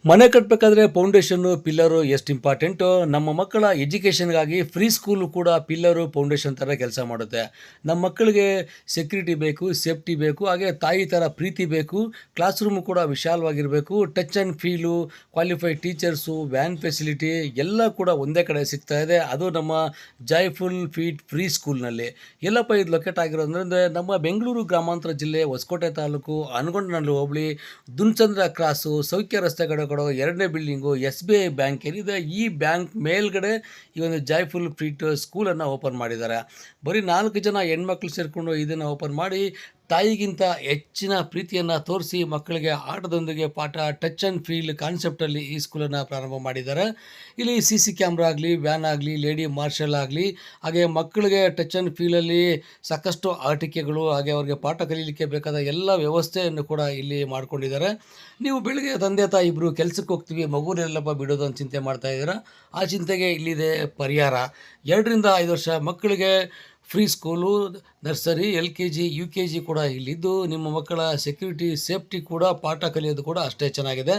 ಮನೆ ಕಟ್ಟಬೇಕಾದ್ರೆ foundation pillar ಎಷ್ಟು important ನಮ್ಮ ಮಕ್ಕಳ ಎಜುಕೇಷನ್ಗಾಗಿ ಫ್ರೀ ಸ್ಕೂಲು ಕೂಡ ಪಿಲ್ಲರು ಫೌಂಡೇಶನ್ ಥರ ಕೆಲಸ ಮಾಡುತ್ತೆ. ನಮ್ಮ ಮಕ್ಕಳಿಗೆ ಸೆಕ್ಯೂರಿಟಿ ಬೇಕು, ಸೇಫ್ಟಿ ಬೇಕು, ಹಾಗೆ ತಾಯಿ ಥರ ಪ್ರೀತಿ ಬೇಕು. ಕ್ಲಾಸ್ ರೂಮು ಕೂಡ ವಿಶಾಲವಾಗಿರಬೇಕು. Touch and feel, qualified teachers, van facility ಎಲ್ಲ ಕೂಡ ಒಂದೇ ಕಡೆ ಸಿಗ್ತಾ ಇದೆ. ಅದು ನಮ್ಮ ಜಾಯ್ಫುಲ್ ಫೀಟ್ ಫ್ರೀ ಸ್ಕೂಲ್ನಲ್ಲಿ. ಎಲ್ಲಪ್ಪ ಇದು ಲೊಕೇಟ್ ಆಗಿರೋದಂದರೆ ನಮ್ಮ ಬೆಂಗಳೂರು ಗ್ರಾಮಾಂತರ ಜಿಲ್ಲೆ ಹೊಸಕೋಟೆ ತಾಲೂಕು ಅನಗೊಂಡನಹಳ್ಳಿ ಹೋಬಳಿ ದುನ್ಚಂದ್ರ ಕ್ರಾಸು ಸೌಖ್ಯ ರಸ್ತೆ ಕಡೆ ಕೊಡೋ 2ನೇ ಬಿಲ್ಡಿಂಗು SBI ಬ್ಯಾಂಕ್ ಏನಿದೆ, ಈ ಬ್ಯಾಂಕ್ ಮೇಲ್ಗಡೆ ಈ ಒಂದು ಜಾಯ್ಫುಲ್ ಫೀಟ್ ಸ್ಕೂಲನ್ನು ಓಪನ್ ಮಾಡಿದ್ದಾರೆ. ಬರೀ 4 ಜನ ಹೆಣ್ಮಕ್ಳು ಸೇರಿಕೊಂಡು ಇದನ್ನು ಓಪನ್ ಮಾಡಿ ತಾಯಿಗಿಂತ ಹೆಚ್ಚಿನ ಪ್ರೀತಿಯನ್ನು ತೋರಿಸಿ ಮಕ್ಕಳಿಗೆ ಆಟದೊಂದಿಗೆ ಪಾಠ, ಟಚ್ ಆ್ಯಂಡ್ ಫೀಲ್ ಕಾನ್ಸೆಪ್ಟಲ್ಲಿ ಈ ಸ್ಕೂಲನ್ನು ಪ್ರಾರಂಭ ಮಾಡಿದ್ದಾರೆ. ಇಲ್ಲಿ CC ಕ್ಯಾಮ್ರಾ ಆಗಲಿ, ವ್ಯಾನ್ ಆಗಲಿ, ಲೇಡಿ ಮಾರ್ಷಲ್ ಆಗಲಿ, ಹಾಗೆ ಮಕ್ಕಳಿಗೆ ಟಚ್ ಆ್ಯಂಡ್ ಫೀಲಲ್ಲಿ ಸಾಕಷ್ಟು ಆಟಿಕೆಗಳು, ಹಾಗೆ ಅವ್ರಿಗೆ ಪಾಠ ಕಲೀಲಿಕ್ಕೆ ಬೇಕಾದ ಎಲ್ಲ ವ್ಯವಸ್ಥೆಯನ್ನು ಕೂಡ ಇಲ್ಲಿ ಮಾಡ್ಕೊಂಡಿದ್ದಾರೆ. ನೀವು ಬೆಳಗ್ಗೆ ತಂದೆ ತಾಯಿ ಇಬ್ಬರು ಕೆಲಸಕ್ಕೆ ಹೋಗ್ತೀವಿ, ಮಗುನೆಲ್ಲಪ್ಪ ಬಿಡೋದು ಅಂತ ಚಿಂತೆ ಮಾಡ್ತಾಯಿದ್ದೀರಾ, ಆ ಚಿಂತೆಗೆ ಇಲ್ಲಿದೆ ಪರಿಹಾರ. 2 ರಿಂದ 5 ವರ್ಷ ಮಕ್ಕಳಿಗೆ free school, nursery, LKG, UKG ಕೂಡ ಇಲ್ಲಿದ್ದು ನಿಮ್ಮ ಮಕ್ಕಳ ಸೆಕ್ಯೂರಿಟಿ, ಸೇಫ್ಟಿ ಕೂಡ, ಪಾಠ ಕಲಿಯೋದು ಕೂಡ ಅಷ್ಟೇ ಚೆನ್ನಾಗಿದೆ.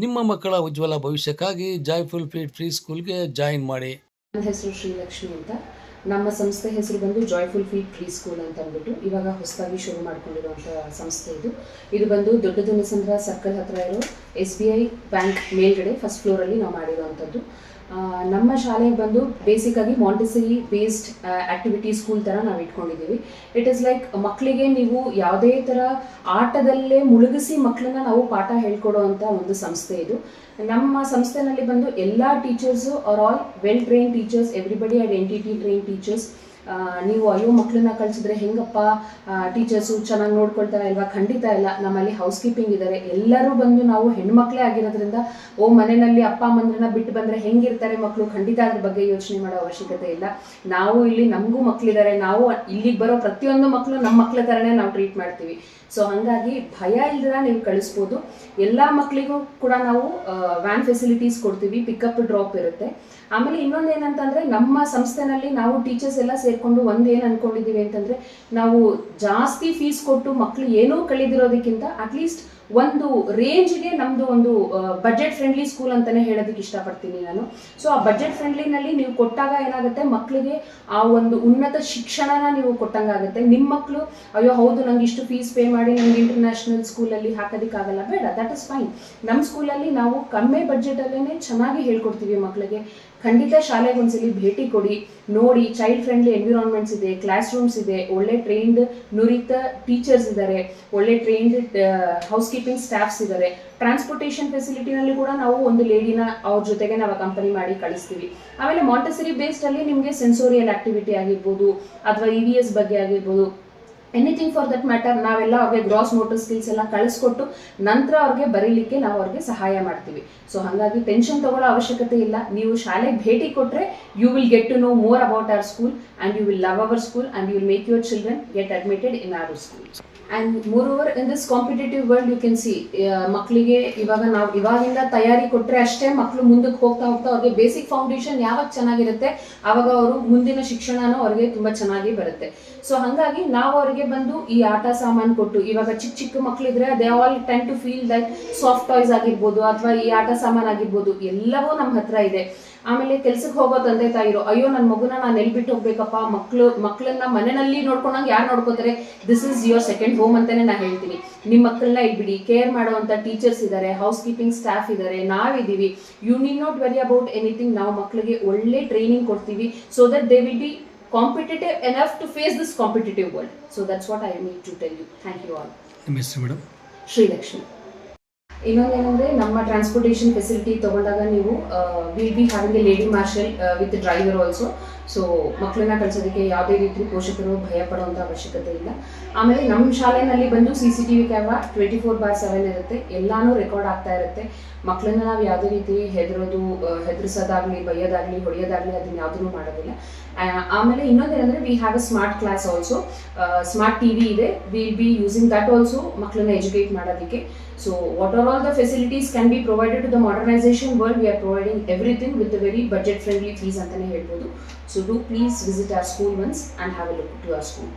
ನಿಮ್ಮ ಮಕ್ಕಳ ಉಜ್ವಲ ಭವಿಷ್ಯಕ್ಕಾಗಿ ಜಾಯ್ಫುಲ್ ಫೀಟ್ ಫ್ರೀ ಸ್ಕೂಲ್ಗೆ ಜಾಯಿನ್ ಮಾಡಿ. ನನ್ನ ಹೆಸರು ಶ್ರೀಲಕ್ಷ್ಮಿ ಅಂತ. ನಮ್ಮ ಸಂಸ್ಥೆ ಹೆಸರು ಬಂದು ಜಾಯ್ಫುಲ್ ಫೀಟ್ ಫ್ರೀ ಸ್ಕೂಲ್ ಅಂತ ಅಂದ್ಬಿಟ್ಟು ಇವಾಗ ಹೊಸದಾಗಿ ಶುರು ಮಾಡ್ಕೊಂಡಿರುವಂಥ ಸಂಸ್ಥೆ ಇದು. ಇದು ಬಂದು ದೊಡ್ಡ ದುನ್ನಸಂದ್ರ ಸರ್ಕಲ್ ಹತ್ರ ಇರೋ SBI ಬ್ಯಾಂಕ್ ಮೇಲ್ಗಡೆ ಫಸ್ಟ್ ಫ್ಲೋರಲ್ಲಿ ನಾವು ಮಾಡಿರುವಂಥದ್ದು. ನಮ್ಮ ಶಾಲೆಗೆ ಬಂದು ಬೇಸಿಕ್ಕಾಗಿ ಮಾಂಟೆಸರಿ ಬೇಸ್ಡ್ ಆ್ಯಕ್ಟಿವಿಟಿ ಸ್ಕೂಲ್ ಥರ ನಾವು ಇಟ್ಕೊಂಡಿದ್ದೀವಿ. ಇಟ್ ಈಸ್ ಲೈಕ್ ಮಕ್ಕಳಿಗೆ ನೀವು ಯಾವುದೇ ಥರ ಆಟದಲ್ಲೇ ಮುಳುಗಿಸಿ ಮಕ್ಕಳನ್ನ ನಾವು ಪಾಠ ಹೇಳ್ಕೊಡೋ ಅಂಥ ಒಂದು ಸಂಸ್ಥೆ ಇದು. ನಮ್ಮ ಸಂಸ್ಥೆನಲ್ಲಿ ಬಂದು ಎಲ್ಲ teachers are all well train teachers, everybody identity train teachers. ನೀವು ಅಯ್ಯೋ ಮಕ್ಕಳನ್ನ ಕಳಿಸಿದ್ರೆ ಹೆಂಗಪ್ಪ ಟೀಚರ್ಸು ಚೆನ್ನಾಗಿ ನೋಡ್ಕೊಳ್ತಾರೆ ಅಲ್ವಾ? ಖಂಡಿತ ಇಲ್ಲ. ನಮ್ಮಲ್ಲಿ ಹೌಸ್ ಕೀಪಿಂಗ್ ಇದ್ದಾರೆ. ಎಲ್ಲರೂ ಬಂದು ನಾವು ಹೆಣ್ಮಕ್ಳೇ ಆಗಿರೋದ್ರಿಂದ ಮನೆಯಲ್ಲಿ ಅಪ್ಪ ಅಮ್ಮಂದ್ರನ್ನ ಬಿಟ್ಟು ಬಂದರೆ ಹೆಂಗಿರ್ತಾರೆ ಮಕ್ಕಳು, ಖಂಡಿತ ಅದ್ರ ಬಗ್ಗೆ ಯೋಚನೆ ಮಾಡೋ ಅವಶ್ಯಕತೆ ಇಲ್ಲ. ನಾವು ಇಲ್ಲಿ ನಮಗೂ ಮಕ್ಕಳಿದ್ದಾರೆ, ನಾವು ಇಲ್ಲಿಗೆ ಬರೋ ಪ್ರತಿಯೊಂದು ಮಕ್ಕಳು ನಮ್ಮ ಮಕ್ಕಳ ಥರನೇ ನಾವು ಟ್ರೀಟ್ ಮಾಡ್ತೀವಿ. ಸೊ ಹಾಗಾಗಿ ಭಯ ಇಲ್ದಿರ ನೀವು ಕಳಿಸ್ಬೋದು. ಎಲ್ಲ ಮಕ್ಕಳಿಗೂ ಕೂಡ ನಾವು ವ್ಯಾನ್ ಫೆಸಿಲಿಟೀಸ್ ಕೊಡ್ತೀವಿ, ಪಿಕಪ್ ಡ್ರಾಪ್ ಇರುತ್ತೆ. ಆಮೇಲೆ ಇನ್ನೊಂದು ಏನಂತಂದರೆ ನಮ್ಮ ಸಂಸ್ಥೆನಲ್ಲಿ ನಾವು ಟೀಚರ್ಸ್ ಎಲ್ಲ ಸೇರಿಕೊಂಡು ಏನು ಅಂದ್ಕೊಂಡಿದ್ದೀವಿ ಅಂತಂದರೆ, ನಾವು ಜಾಸ್ತಿ ಫೀಸ್ ಕೊಟ್ಟು ಮಕ್ಕಳು ಏನೂ ಕಲಿದಿರೋದಕ್ಕಿಂತ ಅಟ್ಲೀಸ್ಟ್ ಒಂದು ರೇಂಜ್ಗೆ ನಮ್ಮದು ಒಂದು ಬಜೆಟ್ ಫ್ರೆಂಡ್ಲಿ ಸ್ಕೂಲ್ ಅಂತಲೇ ಹೇಳೋದಕ್ಕೆ ಇಷ್ಟಪಡ್ತೀನಿ ನಾನು. ಸೊ ಆ ಬಜೆಟ್ ಫ್ರೆಂಡ್ಲಿನಲ್ಲಿ ನೀವು ಕೊಟ್ಟಾಗ ಏನಾಗುತ್ತೆ, ಮಕ್ಕಳಿಗೆ ಆ ಒಂದು ಉನ್ನತ ಶಿಕ್ಷಣನ ನೀವು ಕೊಟ್ಟಂಗಾಗುತ್ತೆ. ನಿಮ್ಮ ಮಕ್ಕಳು ಅಯ್ಯೋ ಹೌದು ನಂಗೆ ಇಷ್ಟು ಫೀಸ್ ಪೇ ಮಾಡಿ ನಮ್ಗೆ ಇಂಟರ್ನ್ಯಾಷನಲ್ ಸ್ಕೂಲಲ್ಲಿ ಹಾಕೋದಕ್ಕಾಗಲ್ಲ, ಬೇಡ, ದಟ್ ಇಸ್ ಫೈನ್. ನಮ್ಮ ಸ್ಕೂಲಲ್ಲಿ ನಾವು ಕಮ್ಮಿ ಬಜೆಟಲ್ಲೇ ಚೆನ್ನಾಗಿ ಹೇಳ್ಕೊಡ್ತೀವಿ ಮಕ್ಕಳಿಗೆ. ಖಂಡಿತ ಶಾಲೆಗೆ ಒಂದ್ಸಲಿ ಭೇಟಿ ಕೊಡಿ, ನೋಡಿ. ಚೈಲ್ಡ್ ಫ್ರೆಂಡ್ಲಿ ಎನ್ವಿರಾನ್ಮೆಂಟ್ಸ್ ಇದೆ, ಕ್ಲಾಸ್ ರೂಮ್ಸ್ ಇದೆ, ಒಳ್ಳೆ ಟ್ರೈನ್ಡ್ ನುರಿತ ಟೀಚರ್ಸ್ ಇದ್ದಾರೆ, ಒಳ್ಳೆ ಟ್ರೈನ್ಡ್ ಹೌಸ್ ಕೀಪಿಂಗ್ ಸ್ಟಾಫ್ಸ್ ಇದ್ದಾರೆ. ಟ್ರಾನ್ಸ್ಪೋರ್ಟೇಷನ್ ಫೆಸಿಲಿಟಿನಲ್ಲಿ ಕೂಡ ನಾವು ಒಂದು ಲೇಡಿನ ಅವ್ರ ಜೊತೆಗೆ ನಾವು ಕಂಪನಿ ಮಾಡಿ ಕಳಿಸ್ತೀವಿ. ಆಮೇಲೆ ಮಾಂಟೆಸರಿ ಬೇಸ್ಡ್ ಅಲ್ಲಿ ನಿಮಗೆ ಸೆನ್ಸೋರಿಯಲ್ ಆಕ್ಟಿವಿಟಿ ಆಗಿರ್ಬೋದು ಅಥವಾ EVS ಬಗ್ಗೆ ಆಗಿರ್ಬೋದು, ಎನಿಥಿಂಗ್ ಫಾರ್ ದಟ್ ಮ್ಯಾಟರ್, ನಾವೆಲ್ಲ ಅವ್ರಿಗೆ ಗ್ರಾಸ್ ಮೋಟರ್ ಸ್ಕಿಲ್ಸ್ ಎಲ್ಲ ಕಳಿಸ್ಕೊಟ್ಟು ನಂತರ ಅವ್ರಿಗೆ ಬರೀಲಿಕ್ಕೆ ನಾವು ಅವ್ರಿಗೆ ಸಹಾಯ ಮಾಡ್ತೀವಿ. ಸೊ ಹಾಗಾಗಿ ಟೆನ್ಷನ್ ತಗೊಳ್ಳೋ ಅವಶ್ಯಕತೆ ಇಲ್ಲ. ನೀವು ಶಾಲೆಗೆ ಭೇಟಿ ಕೊಟ್ಟರೆ you will get to know more about our school and you will love our school and you will make your children get admitted in our school. And more in this competitive world you can see, ಮಕ್ಕಳಿಗೆ ಇವಾಗ ನಾವು ಇವಾಗಿಂದ ತಯಾರಿ ಕೊಟ್ಟರೆ ಅಷ್ಟೇ ಮಕ್ಕಳು ಮುಂದಕ್ಕೆ ಹೋಗ್ತಾ ಹೋಗ್ತಾ ಅವ್ರಿಗೆ ಬೇಸಿಕ್ ಫೌಂಡೇಶನ್ ಯಾವಾಗ ಚೆನ್ನಾಗಿರುತ್ತೆ ಆವಾಗ ಅವರು ಮುಂದಿನ ಶಿಕ್ಷಣನೂ ಅವ್ರಿಗೆ ತುಂಬ ಚೆನ್ನಾಗಿ ಬರುತ್ತೆ. ಸೊ ಹಾಗಾಗಿ ನಾವು ಅವರಿಗೆ ಬಂದು ಈ ಆಟ ಸಾಮಾನು ಕೊಟ್ಟು, ಇವಾಗ ಚಿಕ್ಕ ಚಿಕ್ಕ ಮಕ್ಕಳಿದ್ರೆ they all tend to feel that soft toys ಆಗಿರ್ಬೋದು ಅಥವಾ ಈ ಆಟ ಸಾಮಾನು ಆಗಿರ್ಬೋದು ಎಲ್ಲವೂ ನಮ್ಮ ಹತ್ರ ಇದೆ. ಆಮೇಲೆ ಕೆಲ್ಸಕ್ಕೆ ಹೋಗೋ ತಂದೆ ತಾಯಿರು ಅಯ್ಯೋ ನನ್ನ ಮಗುನ ನಾನು ಎಲ್ಲಿ ಬಿಟ್ಟು ಹೋಗ್ಬೇಕಪ್ಪ, ಮಕ್ಕಳನ್ನ ಮನೆಯಲ್ಲಿ ನೋಡ್ಕೊಂಡಂಗೆ ಯಾರು ನೋಡ್ಕೋತಾರೆ, this is your second home ಅಂತಾನೆ ನಾನು ಹೇಳ್ತೀನಿ. ನಿಮ್ಮ ಮಕ್ಕಳನ್ನ ಇಟ್ಬಿಡಿ, ಕೇರ್ ಮಾಡುವಂಥ ಟೀಚರ್ಸ್ ಇದ್ದಾರೆ, ಹೌಸ್ ಕೀಪಿಂಗ್ ಸ್ಟಾಫ್ ಇದ್ದಾರೆ, ನಾವಿದ್ದೀವಿ. You need not worry about anything. ನಾವು ಮಕ್ಕಳಿಗೆ ಒಳ್ಳೆ ಟ್ರೈನಿಂಗ್ ಕೊಡ್ತೀವಿ so that they will be competitive enough to face this competitive world. So that's what I need to tell you. Thank you all. Miss Madam Srilakshmi. ಇನ್ನೊಂದೇನೆಂದರೆ ನಮ್ಮ transportation facility ತೊಗೊಂಡಾಗ ನೀವು will be having a lady marshal with driver also. So ಮಕ್ಕಳನ್ನ ಕಳಿಸೋದಕ್ಕೆ ಯಾವುದೇ ರೀತಿ ಪೋಷಕರು ಭಯ ಪಡುವಂಥ ಅವಶ್ಯಕತೆ ಇಲ್ಲ. ಆಮೇಲೆ ನಮ್ಮ ಶಾಲೆಯಲ್ಲಿ ಬಂದು CCTV ಕ್ಯಾಮ್ರಾ 24/7 ಇರುತ್ತೆ, ಎಲ್ಲಾನು ರೆಕಾರ್ಡ್ ಆಗ್ತಾ ಇರುತ್ತೆ. ಮಕ್ಕಳನ್ನ ನಾವು ಯಾವುದೇ ರೀತಿ ಹೆದರಿಸೋದಾಗಲಿ, ಬೈಯೋದಾಗಲಿ, ಹೊಡೆಯೋದಾಗಲಿ ಅದನ್ನ ಯಾವುದೂ ಮಾಡೋದಿಲ್ಲ. ಆಮೇಲೆ ಇನ್ನೊಂದೇನೆಂದರೆ we have a smart class also. Smart TV ಇದೆ, will be using that also ಮಕ್ಕಳನ್ನ ಎಜುಕೇಟ್ ಮಾಡೋದಕ್ಕೆ. So what are all the facilities can be provided to the modernization world, we are providing everything with a very budget friendly fees antane helbodu. So do please visit our school once and have a look to our school.